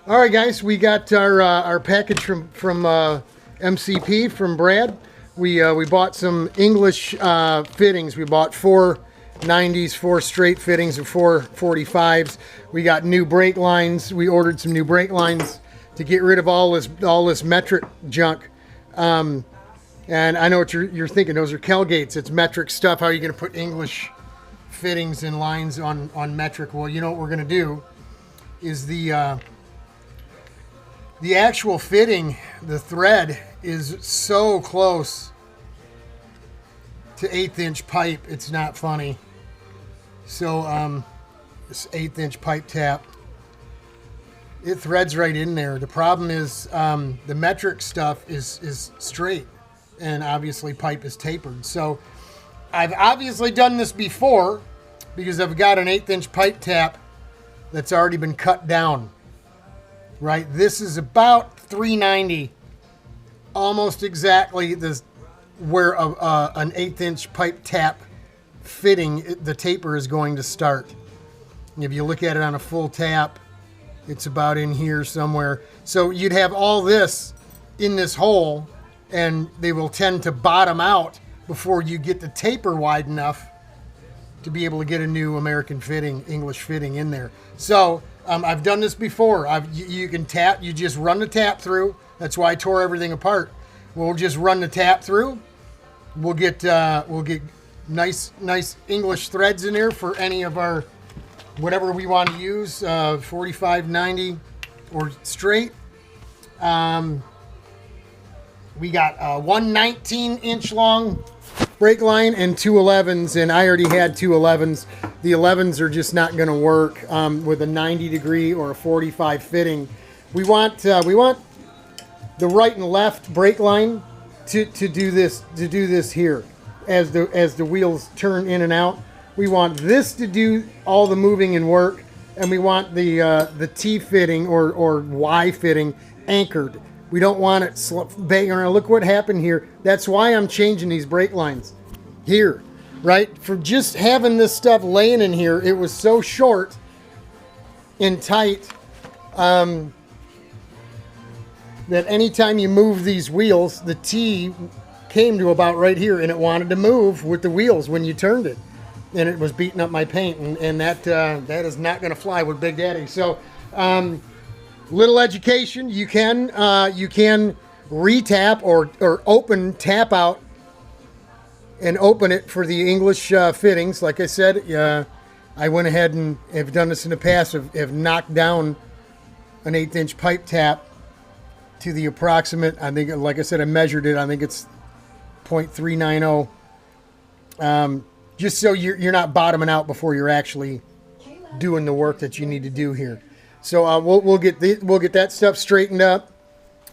All right, guys, we got our package from MCP from Brad. We bought some English fittings. We bought 4 90s, 4 straight fittings, and 4 45s. We got new brake lines. We ordered some new brake lines to get rid of all this metric junk. And I know what you're thinking. Those are Kelgates. It's metric stuff. How are you going to put English fittings and lines on metric? Well, you know what we're going to do is the actual fitting, the thread is so close to 1/8 inch pipe, it's not funny. So this 1/8 inch pipe tap, it threads right in there. The problem is the metric stuff is straight, and obviously pipe is tapered. So I've obviously done this before because I've got an 1/8 inch pipe tap that's already been cut down. Right, this is about 390, almost exactly where an 1/8 inch pipe tap fitting, the taper is going to start. And if you look at it on a full tap, it's about in here somewhere. So you'd have all this in this hole, and they will tend to bottom out before you get the taper wide enough to be able to get a new American fitting, English fitting in there. So I've done this before. You can tap, you just run the tap through. That's why I tore everything apart. We'll just run the tap through. We'll get nice English threads in there for any of our, whatever we want to use, 45, 90, or straight. We got a 119 inch long brake line and 2 11s, and I already had 2 11s. The 11s are just not going to work with a 90 degree or a 45 fitting. We want the right and left brake line to do this here as the wheels turn in and out. We want this to do all the moving and work, and we want the T fitting or Y fitting anchored. We don't want it banging around. Look what happened here. That's why I'm changing these brake lines here, right? For just having this stuff laying in here, it was so short and tight that anytime you move these wheels, the T came to about right here, and it wanted to move with the wheels when you turned it, and it was beating up my paint, and that is not going to fly with Big Daddy. So little education, you can retap or open tap out and open it for the English fittings. Like I said, I went ahead and have done this in the past. Have knocked down an 1/8 inch pipe tap to the approximate. I think, like I said, I measured it. I think it's 0.390. Just so you're not bottoming out before you're actually doing the work that you need to do here. So we'll get that stuff straightened up.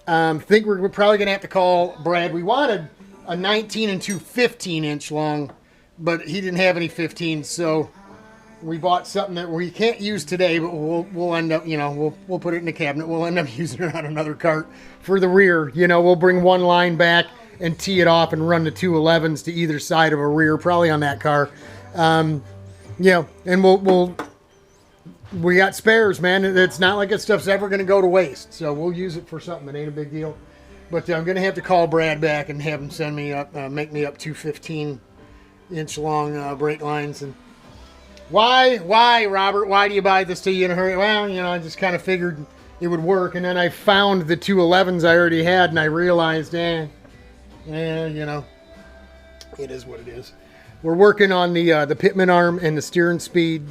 Think we're probably gonna have to call Brad. We wanted a 19 and 2 15 inch long, but he didn't have any 15s, so we bought something that we can't use today, but we'll end up, we'll put it in the cabinet. We'll end up using it on another cart for the rear. We'll bring one line back and tee it off and run the 2 11s to either side of a rear, probably on that car. And we got spares, man. It's not like that stuff's ever going to go to waste. So we'll use it for something. It ain't a big deal. But I'm going to have to call Brad back and have him send me up, make me up 2 15 inch long brake lines. And why, Robert? Why do you buy this to you in a hurry? Well, I just kind of figured it would work. And then I found the 2 11s I already had, and I realized, it is what it is. We're working on the pitman arm and the steering speed.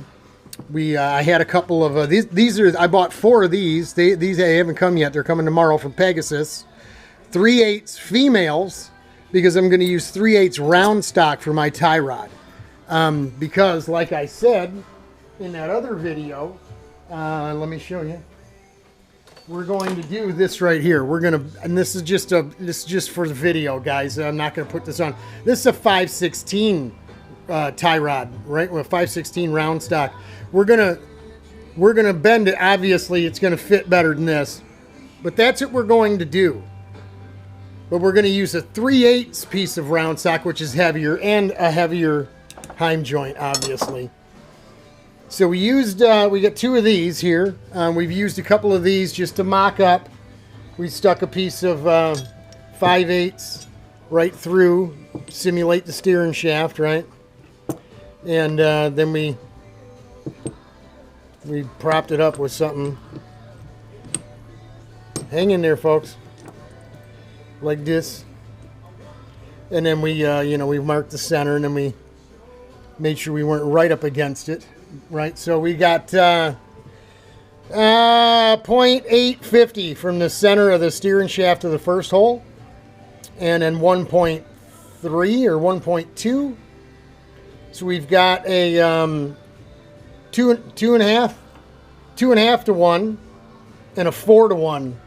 I had a couple of these are, I bought 4 of these. These haven't come yet. They're coming tomorrow from Pegasus. 3/8 females, because I'm going to use 3/8 round stock for my tie rod. Because like I said in that other video, let me show you. We're going to do this right here. And this is just for the video, guys. I'm not going to put this on. This is a 5/16 tie rod, right? With a 5/16 round stock. We're gonna bend it. Obviously, it's gonna fit better than this, but that's what we're going to do. But we're gonna use a 3/8 piece of round stock, which is heavier, and a heavier heim joint, obviously. So we used, we got 2 of these here. We've used a couple of these just to mock up. We stuck a piece of 5/8 right through, simulate the steering shaft, right? And then we propped it up with something. Hang in there, folks. Like this. And then we, you know, we marked the center, and then we made sure we weren't right up against it. Right, so we got 0.850 from the center of the steering shaft to the first hole, and then 1.3 or 1.2. So we've got a 2.5 to 1 and a 4 to 1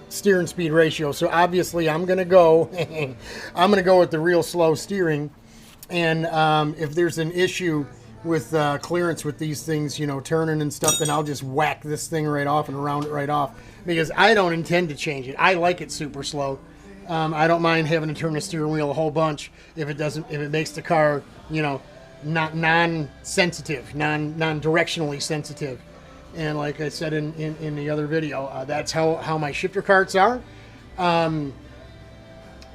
steering speed ratio. So obviously I'm gonna go I'm gonna go with the real slow steering, and if there's an issue with clearance with these things, you know, turning and stuff, then I'll just whack this thing right off and round it right off, because I don't intend to change it. I like it super slow. I don't mind having to turn the steering wheel a whole bunch if it makes the car, you know, not non-sensitive, non-directionally sensitive. And like I said in the other video, that's how my shifter carts are.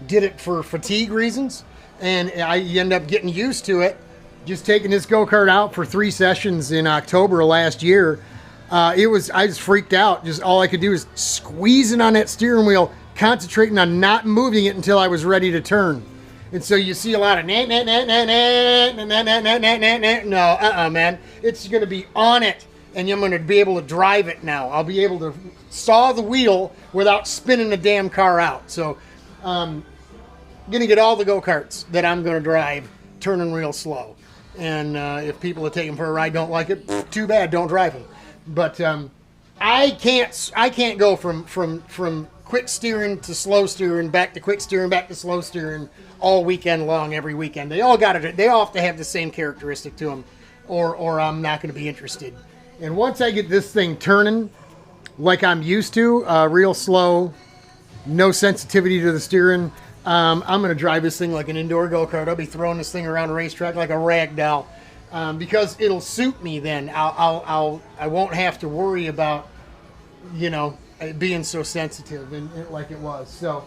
Did it for fatigue reasons, and I end up getting used to it. Just taking this go-kart out for 3 sessions in October of last year, I just freaked out. Just all I could do is squeezing on that steering wheel, concentrating on not moving it until I was ready to turn. And so you see a lot of no, man. It's going to be on it, and I'm going to be able to drive it now. I'll be able to saw the wheel without spinning the damn car out. So I'm going to get all the go-karts that I'm going to drive turning real slow. And if people that take them for a ride don't like it, too bad, don't drive them. But I can't go from quick steering to slow steering, back to quick steering, back to slow steering all weekend long, every weekend. They all have to have the same characteristic to them, or I'm not going to be interested. And once I get this thing turning like I'm used to, real slow, no sensitivity to the steering, I'm going to drive this thing like an indoor go-kart. I'll be throwing this thing around a racetrack like a rag doll, because it'll suit me then. I won't have to worry about, you know, it being so sensitive and like it was. So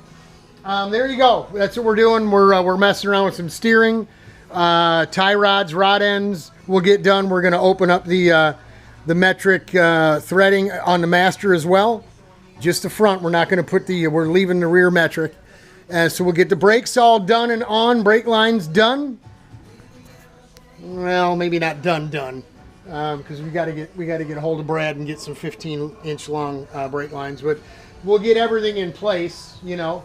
there you go. That's what we're doing. We're messing around with some steering, tie rods, rod ends. We'll get done. We're going to open up the metric threading on the master as well. Just the front. We're not going to put we're leaving the rear metric. So we'll get the brakes all done and on, brake lines done. Well, maybe not done, because we got to get a hold of Brad and get some 15-inch long brake lines. But we'll get everything in place, you know.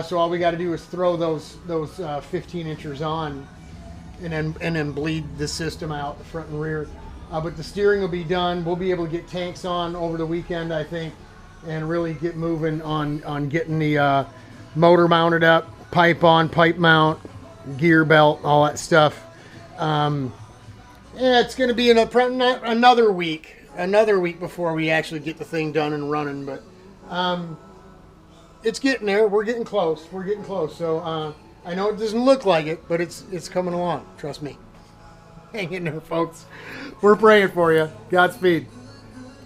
So all we got to do is throw those 15-inchers on, and then bleed the system out, the front and rear. But the steering will be done. We'll be able to get tanks on over the weekend, I think, and really get moving on getting the motor mounted up, pipe on, pipe mount, gear belt, all that stuff. Yeah, it's going to be another week before we actually get the thing done and running. But it's getting there. We're getting close. So I know it doesn't look like it, but it's coming along. Trust me. Hang in there, folks. We're praying for you. Godspeed.